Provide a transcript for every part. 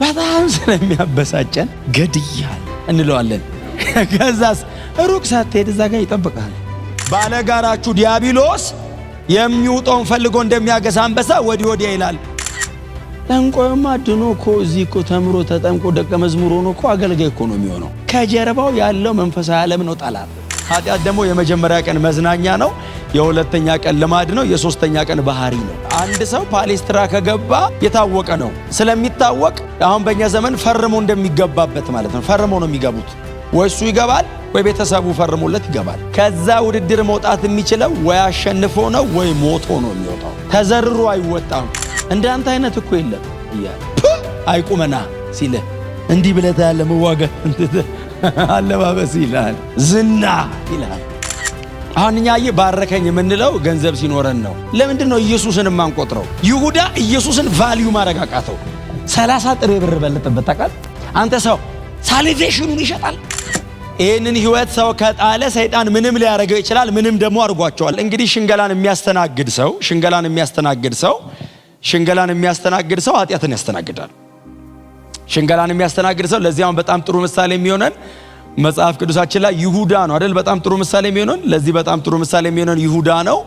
በጣም ስለሚያበሳጨን ገድያል እንለዋለን። ከዛስ ሩቅ ሳትሄድ እዛ ጋር ይጠብቃል። ባለጋራችሁ ዲያብሎስ የሚውጠውን ፈልጎ እንደሚያገሳ አንበሳ ወዲህ ወዲያ ይላል። ጠንቋይማ ድኖ እኮ እዚህ እኮ ተምሮ ተጠምቆ ደቀ መዝሙር ሆኖ እኮ አገልጋይ እኮ ነው የሚሆነው። ከጀርባው ያለው መንፈሳዊ ዓለም ነው ጠላት። ኃጢአት ደግሞ የመጀመሪያ ቀን መዝናኛ ነው፣ የሁለተኛ ቀን ልማድ ነው፣ የሶስተኛ ቀን ባህሪ ነው። አንድ ሰው ፓሌስትራ ከገባ የታወቀ ነው። ስለሚታወቅ አሁን በእኛ ዘመን ፈርሞ እንደሚገባበት ማለት ነው። ፈርሞ ነው የሚገቡት። ወይ እሱ ይገባል ወይ ቤተሰቡ ፈርሞለት ይገባል። ከዛ ውድድር መውጣት የሚችለው ወይ አሸንፎ ነው ወይ ሞቶ ነው የሚወጣው። ተዘርሮ አይወጣም። እንዳንተ አይነት እኮ የለም እያለ አይቁመና ሲልህ እንዲህ ብለህ ያለ መዋጋት አለባበስ ይላል፣ ዝና ይላል። አሁን እኛ ባረከኝ የምንለው ገንዘብ ሲኖረን ነው። ለምንድን ነው ኢየሱስን የማንቆጥረው? ይሁዳ ኢየሱስን ቫልዩ ማድረግ አቃተው። 30 ጥሬ ብር በለጠበት። ታውቃለህ አንተ ሰው ሳልቬሽኑን ይሸጣል። ይህንን ህይወት ሰው ከጣለ ሰይጣን ምንም ሊያደርገው ይችላል። ምንም ደግሞ አድርጓቸዋል። እንግዲህ ሽንገላን የሚያስተናግድ ሰው ኃጢአትን ያስተናግዳል። ሽንገላን የሚያስተናግድ ሰው ለዚያም በጣም ጥሩ ምሳሌ የሚሆነን መጽሐፍ ቅዱሳችን ላይ ይሁዳ ነው አይደል? በጣም ጥሩ ምሳሌ የሚሆነን ለዚህ በጣም ጥሩ ምሳሌ የሚሆነን ይሁዳ ነው።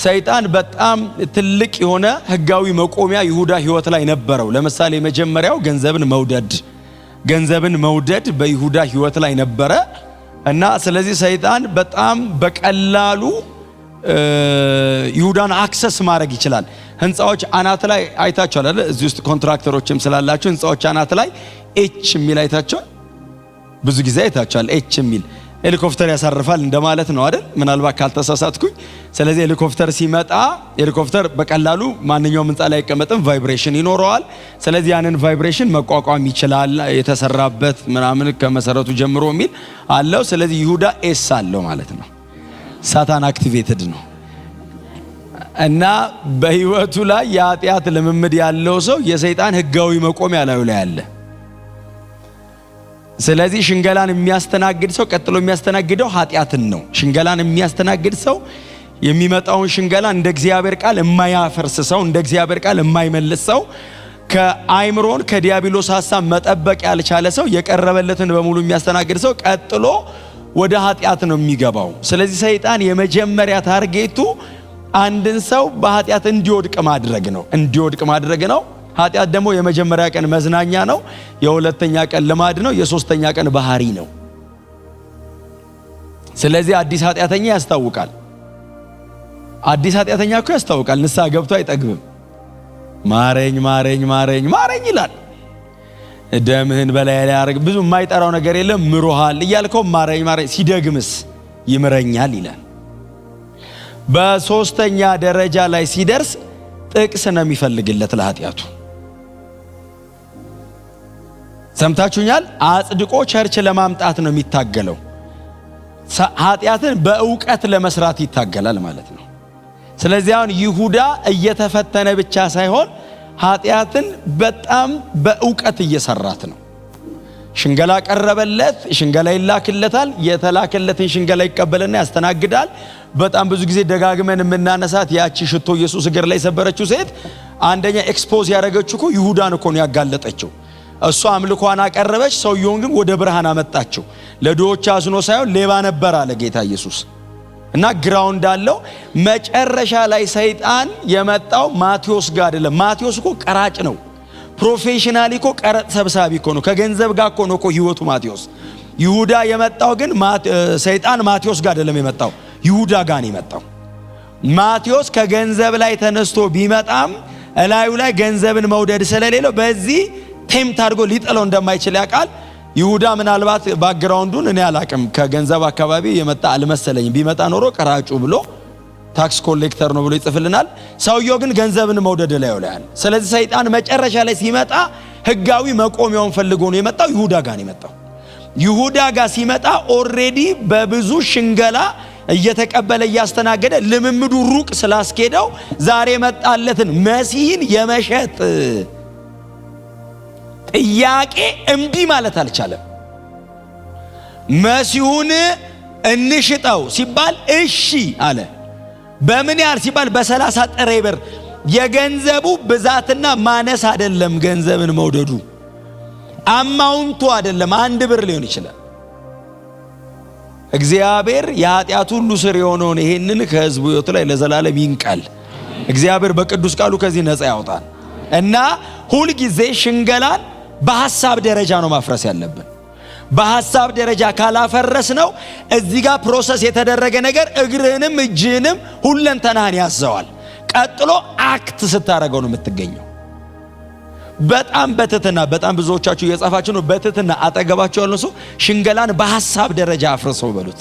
ሰይጣን በጣም ትልቅ የሆነ ህጋዊ መቆሚያ ይሁዳ ህይወት ላይ ነበረው። ለምሳሌ መጀመሪያው ገንዘብን መውደድ በይሁዳ ህይወት ላይ ነበረ እና ስለዚህ ሰይጣን በጣም በቀላሉ ይሁዳን አክሰስ ማድረግ ይችላል። ህንጻዎች አናት ላይ አይታችኋል አይደል? እዚህ ውስጥ ኮንትራክተሮችም ስላላችሁ ህንጻዎች አናት ላይ ኤች የሚል አይታችኋል። ብዙ ጊዜ አይታችኋል። ኤች የሚል ሄሊኮፕተር ያሳርፋል እንደማለት ነው አይደል? ምናልባት ካልተሳሳትኩኝ። ስለዚህ ሄሊኮፕተር ሲመጣ ሄሊኮፕተር በቀላሉ ማንኛውም ህንጻ ላይ አይቀመጥም፣ ቫይብሬሽን ይኖረዋል። ስለዚህ ያንን ቫይብሬሽን መቋቋም ይችላል። የተሰራበት ምናምን ከመሰረቱ ጀምሮ የሚል አለው። ስለዚህ ይሁዳ ኤስ አለው ማለት ነው። ሳታን አክቲቬትድ ነው እና በህይወቱ ላይ የኃጢአት ልምምድ ያለው ሰው የሰይጣን ህጋዊ መቆሚያ ላይ አለ። ስለዚህ ሽንገላን የሚያስተናግድ ሰው ቀጥሎ የሚያስተናግደው ኃጢአትን ነው። ሽንገላን የሚያስተናግድ ሰው የሚመጣውን ሽንገላ እንደ እግዚአብሔር ቃል የማያፈርስ ሰው፣ እንደ እግዚአብሔር ቃል የማይመልስ ሰው፣ ከአይምሮን ከዲያብሎስ ሐሳብ መጠበቅ ያልቻለ ሰው፣ የቀረበለትን በሙሉ የሚያስተናግድ ሰው ቀጥሎ ወደ ኃጢአት ነው የሚገባው። ስለዚህ ሰይጣን የመጀመሪያ ታርጌቱ አንድን ሰው በኃጢአት እንዲወድቅ ማድረግ ነው። ኃጢአት ደግሞ የመጀመሪያ ቀን መዝናኛ ነው፣ የሁለተኛ ቀን ልማድ ነው፣ የሶስተኛ ቀን ባህሪ ነው። ስለዚህ አዲስ ኃጢአተኛ ያስታውቃል። ንስሐ ገብቶ አይጠግብም። ማረኝ ማረኝ ማረኝ ማረኝ ይላል። ደምህን በላይ ላይ ያርግ። ብዙ የማይጠራው ነገር የለም። ምሮሃል እያልከው ማረኝ ማረኝ፣ ሲደግምስ ይምረኛል ይላል። በሶስተኛ ደረጃ ላይ ሲደርስ ጥቅስ ነው የሚፈልግለት ለኃጢአቱ። ሰምታችሁኛል? አጽድቆ ቸርች ለማምጣት ነው የሚታገለው። ኃጢአትን በእውቀት ለመስራት ይታገላል ማለት ነው። ስለዚህ አሁን ይሁዳ እየተፈተነ ብቻ ሳይሆን ኃጢአትን በጣም በእውቀት እየሰራት ነው። ሽንገላ ቀረበለት፣ ሽንገላ ይላክለታል። የተላከለትን ሽንገላ ይቀበልና ያስተናግዳል። በጣም ብዙ ጊዜ ደጋግመን የምናነሳት ያቺ ሽቶ ኢየሱስ እግር ላይ ሰበረችው ሴት አንደኛ ኤክስፖዝ ያደረገችው እኮ ይሁዳን እኮ ነው ያጋለጠችው። እሷ አምልኳን አቀረበች፣ ሰውየውን ግን ወደ ብርሃን አመጣችው። ለድሆች አዝኖ ሳይሆን ሌባ ነበር አለ ጌታ ኢየሱስ እና ግራውንድ አለው። መጨረሻ ላይ ሰይጣን የመጣው ማቴዎስ ጋር አይደለም። ማቴዎስ እኮ ቀራጭ ነው። ፕሮፌሽናሊ እኮ ቀረጥ ሰብሳቢ እኮ ነው። ከገንዘብ ጋር እኮ ነው ህይወቱ ማቴዎስ። ይሁዳ የመጣው ግን ሰይጣን ማቴዎስ ጋር አይደለም የመጣው፣ ይሁዳ ጋር ነው የመጣው። ማቴዎስ ከገንዘብ ላይ ተነስቶ ቢመጣም እላዩ ላይ ገንዘብን መውደድ ስለሌለው በዚህ ቴምት አድርጎ ሊጥለው እንደማይችል ያውቃል። ይሁዳ ምናልባት ባክግራውንዱን እኔ አላቅም፣ ከገንዘብ አካባቢ የመጣ አልመሰለኝም። ቢመጣ ኖሮ ቀራጩ ብሎ ታክስ ኮሌክተር ነው ብሎ ይጽፍልናል። ሰውየው ግን ገንዘብን መውደድ ላይ ያውላል። ስለዚህ ሰይጣን መጨረሻ ላይ ሲመጣ ህጋዊ መቆሚያውን ፈልጎ ነው የመጣው። ይሁዳ ጋር ነው የመጣው። ይሁዳ ጋር ሲመጣ ኦሬዲ በብዙ ሽንገላ እየተቀበለ እያስተናገደ ልምምዱ ሩቅ ስላስኬደው ዛሬ መጣለትን መሲህን የመሸጥ ጥያቄ እምቢ ማለት አልቻለም። መሲሁን እንሽጠው ሲባል እሺ አለ። በምን ያህል ሲባል በ30 ጥሬ ብር። የገንዘቡ ብዛትና ማነስ አይደለም ገንዘብን መውደዱ፣ አማውንቱ አይደለም፣ 1 ብር ሊሆን ይችላል። እግዚአብሔር የኃጢአት ሁሉ ስር የሆነውን ይሄንን ከሕዝቡ ሕይወት ላይ ለዘላለም ይንቀል። እግዚአብሔር በቅዱስ ቃሉ ከዚህ ነፃ ያውጣል። እና ሁል ጊዜ ሽንገላን በሐሳብ ደረጃ ነው ማፍረስ ያለብን። በሐሳብ ደረጃ ካላፈረስ ነው እዚህ ጋር ፕሮሰስ የተደረገ ነገር እግርህንም እጅህንም ሁለንተናህን ያዘዋል። ቀጥሎ አክት ስታረገው ነው የምትገኘው። በጣም በትህትና በጣም ብዙዎቻችሁ እየጻፋችሁ ነው። በትህትና አጠገባችሁ ያለው ሰው ሽንገላን በሐሳብ ደረጃ አፍርሰው በሉት።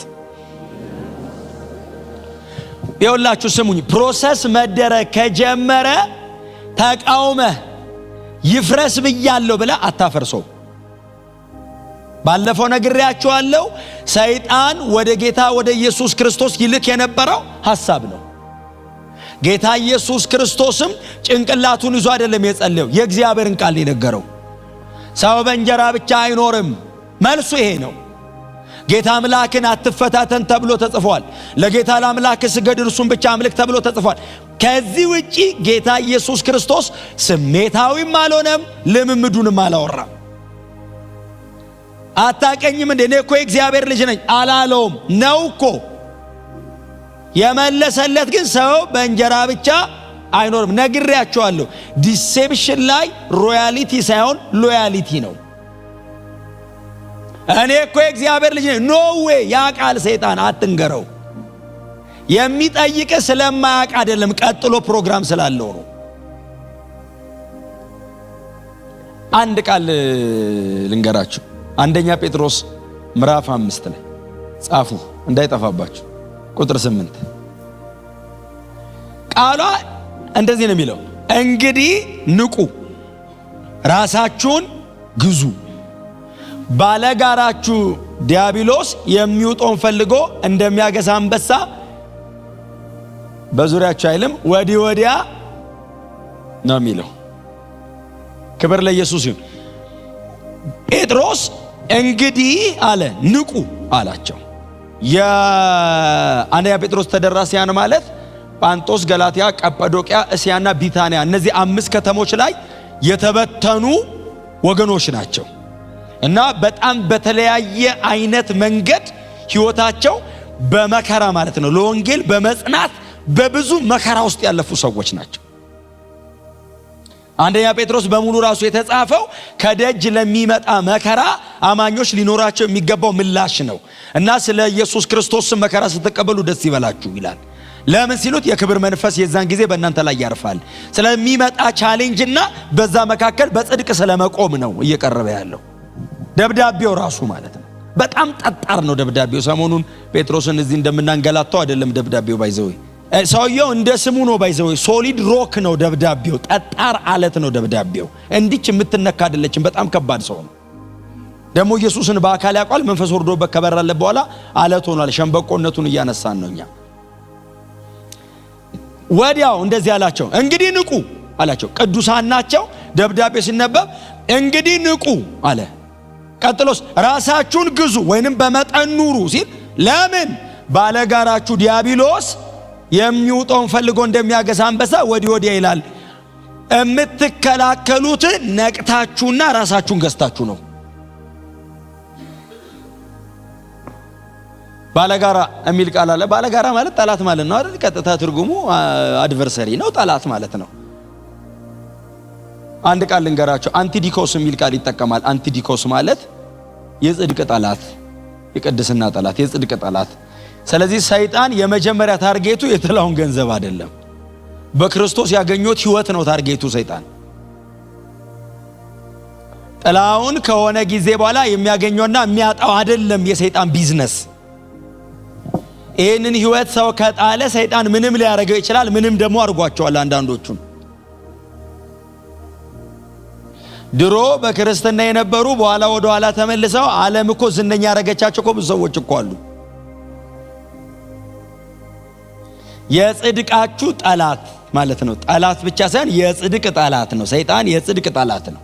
ይኸውላችሁ ስሙኝ፣ ፕሮሰስ መደረግ ከጀመረ ተቃውመህ ይፍረስ ብያለሁ ብለህ አታፈርሰው። ባለፈው ነግሬያችኋለሁ። ሰይጣን ወደ ጌታ ወደ ኢየሱስ ክርስቶስ ይልክ የነበረው ሐሳብ ነው። ጌታ ኢየሱስ ክርስቶስም ጭንቅላቱን ይዞ አይደለም የጸለየው፣ የእግዚአብሔርን ቃል የነገረው። ሰው በእንጀራ ብቻ አይኖርም፣ መልሱ ይሄ ነው። ጌታ አምላክን አትፈታተን ተብሎ ተጽፏል። ለጌታ ለአምላክ ስገድ እርሱን ብቻ አምልክ ተብሎ ተጽፏል። ከዚህ ውጪ ጌታ ኢየሱስ ክርስቶስ ስሜታዊም አልሆነም፣ ልምምዱንም አላወራም። አታቀኝም እንዴ እኔ እኮ የእግዚአብሔር ልጅ ነኝ አላለውም። ነው እኮ የመለሰለት ግን ሰው በእንጀራ ብቻ አይኖርም። ነግሬያቸዋለሁ። ዲሴፕሽን ላይ ሮያሊቲ ሳይሆን ሎያሊቲ ነው። እኔ እኮ የእግዚአብሔር ልጅ ነኝ ኖ ዌይ። ያ ቃል ሰይጣን አትንገረው። የሚጠይቅ ስለማያውቅ አይደለም፣ ቀጥሎ ፕሮግራም ስላለው ነው። አንድ ቃል ልንገራችሁ። 1 ጴጥሮስ ምዕራፍ 5 ላይ ጻፉ እንዳይጠፋባችሁ። ቁጥር 8 ቃሏ እንደዚህ ነው የሚለው፣ እንግዲህ ንቁ፣ ራሳችሁን ግዙ፣ ባለጋራችሁ ዲያብሎስ የሚውጠውን ፈልጎ እንደሚያገሳ አንበሳ በዙሪያችሁ አይልም ወዲህ ወዲያ ነው የሚለው። ክብር ለኢየሱስ ይሁን። ጴጥሮስ እንግዲህ አለ ንቁ አላቸው። የአንደኛ ጴጥሮስ ተደራሲያን ማለት ጳንጦስ፣ ገላትያ፣ ቀጳዶቅያ፣ እስያና ቢታንያ እነዚህ 5 ከተሞች ላይ የተበተኑ ወገኖች ናቸው እና በጣም በተለያየ አይነት መንገድ ሕይወታቸው በመከራ ማለት ነው ለወንጌል በመጽናት በብዙ መከራ ውስጥ ያለፉ ሰዎች ናቸው። አንደኛ ጴጥሮስ በሙሉ ራሱ የተጻፈው ከደጅ ለሚመጣ መከራ አማኞች ሊኖራቸው የሚገባው ምላሽ ነው እና ስለ ኢየሱስ ክርስቶስ መከራ ስትቀበሉ ደስ ይበላችሁ ይላል። ለምን ሲሉት የክብር መንፈስ የዛን ጊዜ በእናንተ ላይ ያርፋል። ስለሚመጣ ቻሌንጅና በዛ መካከል በጽድቅ ስለመቆም ነው እየቀረበ ያለው ደብዳቤው ራሱ ማለት ነው። በጣም ጠጣር ነው ደብዳቤው። ሰሞኑን ጴጥሮስን እዚህ እንደምናንገላታው አይደለም ደብዳቤው ባይዘው ሰውየው እንደ ስሙ ነው ባይዘው ሶሊድ ሮክ ነው ደብዳቤው። ጠጣር አለት ነው ደብዳቤው። እንዲች የምትነካ አይደለችም። በጣም ከባድ ሰው ነው። ደግሞ ኢየሱስን በአካል ያውቃል። መንፈስ ወርዶበት ከበራለት በኋላ አለት ሆኗል። ሸምበቆነቱን እያነሳን ነው እኛ። ወዲያው እንደዚህ አላቸው፣ እንግዲህ ንቁ አላቸው። ቅዱሳን ናቸው። ደብዳቤ ሲነበብ እንግዲህ ንቁ አለ። ቀጥሎስ ራሳችሁን ግዙ ወይንም በመጠን ኑሩ ሲል ለምን ባለጋራችሁ ዲያብሎስ የሚውጠውን ፈልጎ እንደሚያገሳ አንበሳ ወዲህ ወዲያ ይላል። የምትከላከሉት ነቅታችሁና ራሳችሁን ገዝታችሁ ነው። ባለጋራ የሚል ቃል አለ። ባለጋራ ማለት ጠላት ማለት ነው አይደል? ቀጥታ ትርጉሙ አድቨርሰሪ ነው፣ ጠላት ማለት ነው። አንድ ቃል ልንገራችሁ። አንቲዲኮስ የሚል ቃል ይጠቀማል። አንቲዲኮስ ማለት የጽድቅ ጠላት፣ የቅድስና ጠላት፣ የጽድቅ ጠላት። ስለዚህ ሰይጣን የመጀመሪያ ታርጌቱ የጥላውን ገንዘብ አይደለም፣ በክርስቶስ ያገኙት ሕይወት ነው ታርጌቱ። ሰይጣን ጥላውን ከሆነ ጊዜ በኋላ የሚያገኘውና የሚያጣው አይደለም የሰይጣን ቢዝነስ። ይህንን ሕይወት ሰው ከጣለ ሰይጣን ምንም ሊያደርገው ይችላል። ምንም ደግሞ አድርጓቸዋል አንዳንዶቹን። ድሮ በክርስትና የነበሩ በኋላ ወደ ኋላ ተመልሰው ዓለም እኮ ዝነኛ ያረጋቻቸው እኮ ብዙ ሰዎች እኮ አሉ። የጽድቃችሁ ጠላት ማለት ነው። ጠላት ብቻ ሳይሆን የጽድቅ ጠላት ነው። ሰይጣን የጽድቅ ጠላት ነው።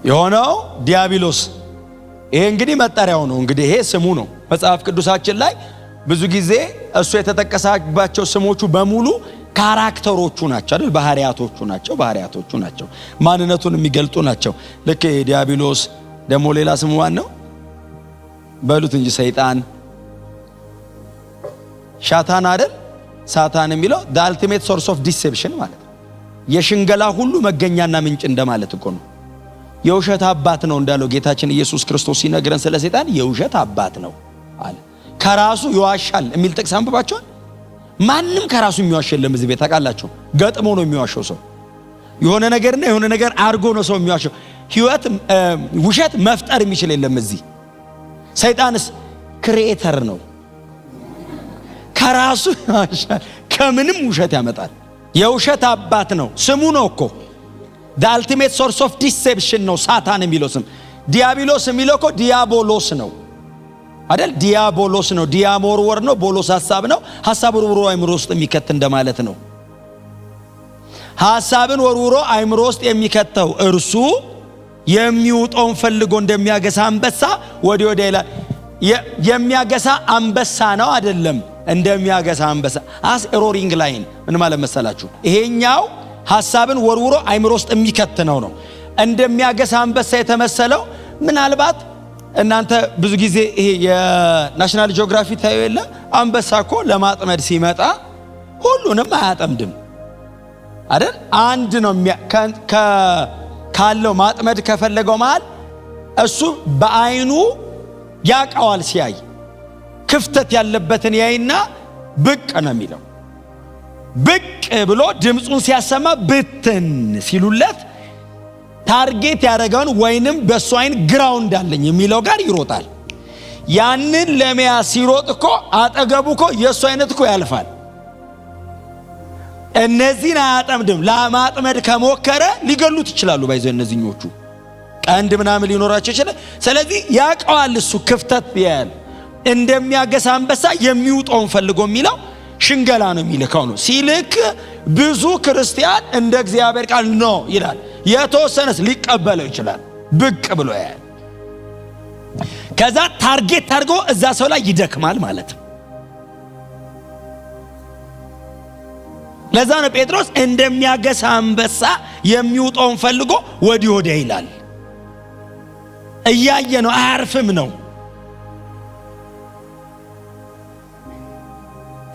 የሆነው ዲያብሎስ። ይሄ እንግዲህ መጠሪያው ነው። እንግዲህ ይሄ ስሙ ነው። መጽሐፍ ቅዱሳችን ላይ ብዙ ጊዜ እሱ የተጠቀሰባቸው ስሞቹ በሙሉ ካራክተሮቹ ናቸው አይደል? ባህሪያቶቹ ናቸው። ማንነቱን የሚገልጡ ናቸው። ልክ ዲያብሎስ ደግሞ ሌላ ስሙ ማን ነው በሉት እንጂ ሰይጣን ሻታን አይደል? ሳታን የሚለው the ultimate source of deception ማለት ነው። የሽንገላ ሁሉ መገኛና ምንጭ እንደማለት እኮ ነው። የውሸት አባት ነው እንዳለው ጌታችን ኢየሱስ ክርስቶስ ሲነግረን ስለ ሰይጣን የውሸት አባት ነው አለ። ከራሱ ይዋሻል የሚል ጥቅስ አንብባችኋል? ማንም ከራሱ የሚዋሽ የለም እዚህ ቤት ታውቃላችሁ። ገጥሞ ነው የሚዋሸው ሰው። የሆነ ነገር አርጎ ነው ሰው የሚዋሸው። ህይወት ውሸት መፍጠር የሚችል የለም እዚህ። ሰይጣንስ ክሪኤተር ነው። ከራሱ ይዋሻል፣ ከምንም ውሸት ያመጣል። የውሸት አባት ነው ስሙ ነው እኮ the ultimate source of deception ነው ሳታን የሚለው ስም። ዲያብሎስ የሚለው እኮ ዲያቦሎስ ነው አይደል? ዲያቦሎስ ነው። ዲያሞር ነው። ቦሎስ ሐሳብ ነው። ሐሳብ ወርውሮ አይምሮ ውስጥ የሚከት እንደማለት ነው። ሐሳብን ወርውሮ አይምሮ ውስጥ የሚከተው እርሱ የሚውጠውን ፈልጎ እንደሚያገሳ አንበሳ ወዲህ ወዲያ ይላል። የሚያገሳ አንበሳ ነው አይደለም? እንደሚያገሳ አንበሳ as a roaring lion ምን ማለት መሰላችሁ? ይሄኛው ሐሳብን ወርውሮ አይምሮ ውስጥ የሚከት ነው። እንደሚያገሳ አንበሳ የተመሰለው ምናልባት እናንተ ብዙ ጊዜ ይሄ የናሽናል ጂኦግራፊ ታዩ የለ? አንበሳ እኮ ለማጥመድ ሲመጣ ሁሉንም አያጠምድም አይደል? አንድ ነው ካለው ማጥመድ ከፈለገው መሃል እሱ በአይኑ ያቃዋል። ሲያይ ክፍተት ያለበትን ያይና ብቅ ነው የሚለው። ብቅ ብሎ ድምጹን ሲያሰማ ብትን ሲሉለት ታርጌት ያደረገውን ወይንም በሱ አይን ግራውንድ አለኝ የሚለው ጋር ይሮጣል። ያንን ለመያዝ ሲሮጥ እኮ አጠገቡ እኮ የሱ አይነት እኮ ያልፋል። እነዚህን አያጠምድም። ለማጥመድ ከሞከረ ሊገሉት ይችላሉ። ባይዘው እነዚህኞቹ ቀንድ ምናምን ሊኖራቸው ይችላል። ስለዚህ ያቀዋል እሱ ክፍተት ያያል። እንደሚያገሳ አንበሳ የሚውጠውን ፈልጎ የሚለው ሽንገላ ነው የሚልከው ነው። ሲልክ ብዙ ክርስቲያን እንደ እግዚአብሔር ቃል ነው ይላል። የተወሰነስ ሊቀበለው ይችላል። ብቅ ብሎ ያያል። ከዛ ታርጌት አድርጎ እዛ ሰው ላይ ይደክማል ማለት ነው። ለዛ ነው ጴጥሮስ እንደሚያገሳ አንበሳ የሚውጠውን ፈልጎ ወዲህ ወዲያ ይላል። እያየ ነው፣ አያርፍም ነው።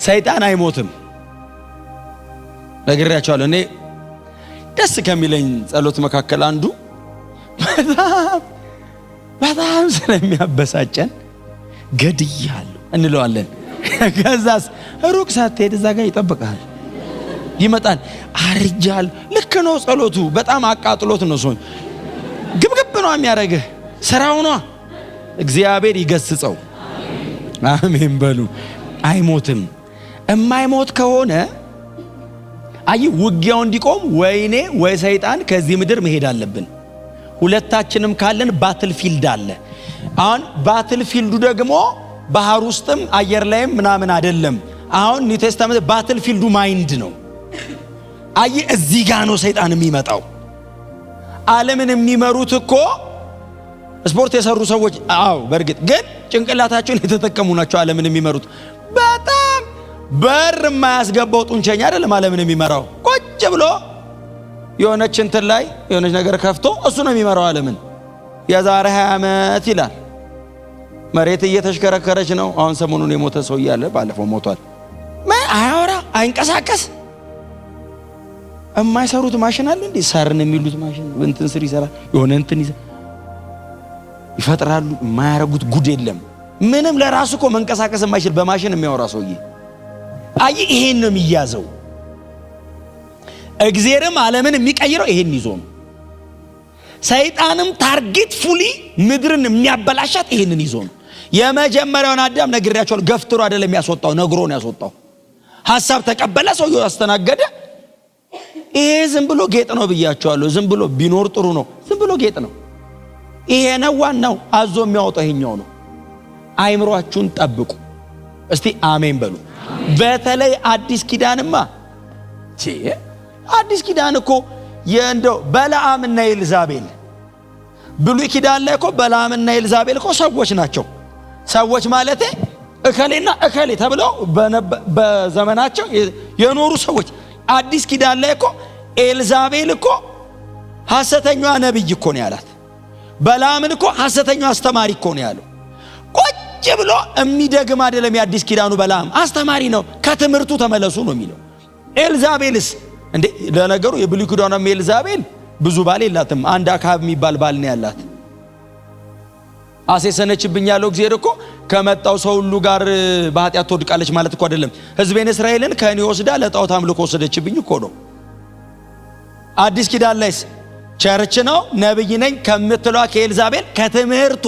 ሰይጣን አይሞትም። ነግሬያቸዋለሁ። እኔ ደስ ከሚለኝ ጸሎት መካከል አንዱ በጣም ስለሚያበሳጨን ገድያለሁ እንለዋለን። ከዛስ ሩቅ ሳትሄድ እዛ ጋር ይጠብቃል፣ ይመጣል። አርጃለሁ። ልክ ነው። ጸሎቱ በጣም አቃጥሎት ነው ሰው ግብግብ ነው የሚያደርግህ። ስራው ነው። እግዚአብሔር ይገስጸው። አሜን በሉ። አይሞትም። እማይሞት ከሆነ አይ ውጊያው እንዲቆም ወይኔ ወይ ሰይጣን ከዚህ ምድር መሄድ አለብን። ሁለታችንም ካለን ባትል ፊልድ አለ። አሁን ባትል ፊልዱ ደግሞ ባህር ውስጥም አየር ላይም ምናምን አይደለም። አሁን ኒው ቴስታመንት ባትል ፊልዱ ማይንድ ነው። አይ እዚህ ጋር ነው ሰይጣን የሚመጣው። ዓለምን የሚመሩት እኮ ስፖርት የሰሩ ሰዎች በእርግጥ ግን ጭንቅላታቸውን የተጠቀሙ ናቸው። ዓለምን የሚመሩት በጣም በር የማያስገባው ጡንቸኛ አይደለም ዓለምን የሚመራው። ቁጭ ብሎ የሆነች እንትን ላይ የሆነች ነገር ከፍቶ እሱ ነው የሚመራው ዓለምን። የዛሬ 20 ዓመት ይላል መሬት እየተሽከረከረች ነው። አሁን ሰሞኑን የሞተ ሰው እያለ ባለፈው ሞቷል። አያወራ፣ አይንቀሳቀስ። የማይሰሩት ማሽን አለ እንዴ? ሰርን የሚሉት ማሽን እንትን ስር ይሰራል። የሆነ እንትን ይፈጥራሉ። የማያረጉት ጉድ የለም። ምንም ለራሱ እኮ መንቀሳቀስ የማይችል በማሽን የሚያወራ ሰውዬ። አይ ይሄን ነው የሚያዘው። እግዚአብሔርም ዓለምን የሚቀይረው ይሄን ይዞ ነው። ሰይጣንም ታርጌት ፉሊ ምድርን የሚያበላሻት ይሄንን ይዞ ነው። የመጀመሪያውን አዳም ነግሬያቸዋለሁ። ገፍትሮ አይደለም ያስወጣው፣ ነግሮ ነው ያስወጣው። ሐሳብ ተቀበለ፣ ሰውየው አስተናገደ። ይሄ ዝም ብሎ ጌጥ ነው ብያቸዋለሁ። ዝም ብሎ ቢኖር ጥሩ ነው። ዝም ብሎ ጌጥ ነው። ይሄ ነው ዋናው። አዞ የሚያወጣው ይሄኛው ነው። አይምሮአችሁን ጠብቁ። እስቲ አሜን በሉ። በተለይ አዲስ ኪዳንማ አዲስ ኪዳን እኮ የእንደው በለዓምና ኤልዛቤል ብሉይ ኪዳን ላይ እኮ በለዓምና ኤልዛቤል እኮ ሰዎች ናቸው። ሰዎች ማለት እከሌና እከሌ ተብለው በዘመናቸው የኖሩ ሰዎች። አዲስ ኪዳን ላይ እኮ ኤልዛቤል እኮ ሐሰተኛዋ ነብይ እኮ ነው ያላት። በላምን እኮ ሐሰተኛው አስተማሪ እኮ ነው ያለው። ቁጭ ብሎ የሚደግም አይደለም። የአዲስ ኪዳኑ በላም አስተማሪ ነው፣ ከትምህርቱ ተመለሱ ነው የሚለው። ኤልዛቤልስ እንዴ ለነገሩ የብሉይ ኪዳኑም ኤልዛቤል ብዙ ባል የላትም። አንድ አካብ የሚባል ባል ነው ያላት። አሴሰነችብኝ ያለው እግዚአብሔር እኮ ከመጣው ሰው ሁሉ ጋር በኃጢአት ትወድቃለች ማለት እኮ አይደለም። ሕዝቤን እስራኤልን ከእኔ ወስዳ ለጣዖት አምልኮ ወሰደችብኝ እኮ ነው። አዲስ ኪዳን ላይስ ቸርች ነው ነብይ ነኝ ከምትሏ ከኤልዛቤል ከትምህርቷ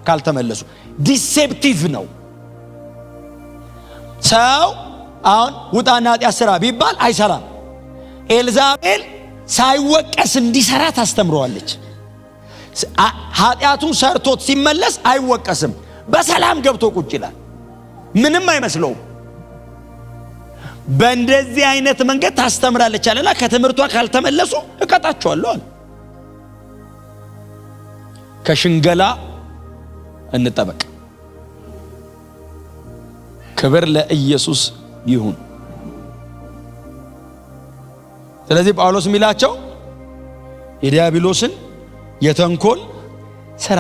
ካልተመለሱ ዲሴፕቲቭ ነው። ሰው አሁን ውጣና ኃጢአት ስራ ቢባል አይሰራም። ኤልዛቤል ሳይወቀስ እንዲሰራ ታስተምረዋለች። ኃጢአቱን ሰርቶት ሲመለስ አይወቀስም። በሰላም ገብቶ ቁጭ ይላል፣ ምንም አይመስለውም። በእንደዚህ አይነት መንገድ ታስተምራለች አለና ከትምህርቷ ካልተመለሱ እቀጣቸዋለሁ አለ። ከሽንገላ እንጠበቅ። ክብር ለኢየሱስ ይሁን። ስለዚህ ጳውሎስ የሚላቸው የዲያብሎስን የተንኮል ስራ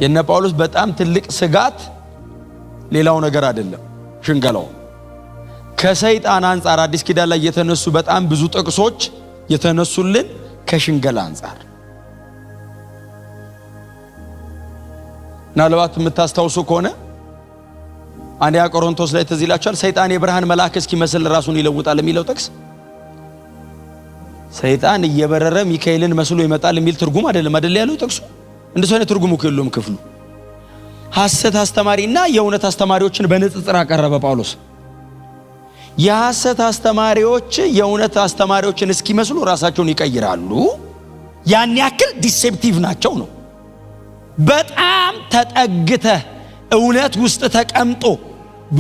የነ ጳውሎስ በጣም ትልቅ ስጋት ሌላው ነገር አይደለም፣ ሽንገላው። ከሰይጣን አንጻር አዲስ ኪዳን ላይ የተነሱ በጣም ብዙ ጥቅሶች የተነሱልን ከሽንገላ አንጻር። ምናልባት የምታስታውሱ ከሆነ አንደኛ ቆሮንቶስ ላይ ተዚህ ይላችኋል፣ ሰይጣን የብርሃን መልአክ እስኪመስል ራሱን ይለውጣል የሚለው ጥቅስ ሰይጣን እየበረረ ሚካኤልን መስሎ ይመጣል የሚል ትርጉም አይደለም ያለው ጥቅሱ። እንደሱ አይነት ትርጉም እኮ የለውም ክፍሉ። ሐሰት አስተማሪና የእውነት አስተማሪዎችን በንጽጽር አቀረበ ጳውሎስ። የሐሰት አስተማሪዎች የእውነት አስተማሪዎችን እስኪመስሉ ራሳቸውን ይቀይራሉ። ያን ያክል ዲሴፕቲቭ ናቸው ነው። በጣም ተጠግተህ እውነት ውስጥ ተቀምጦ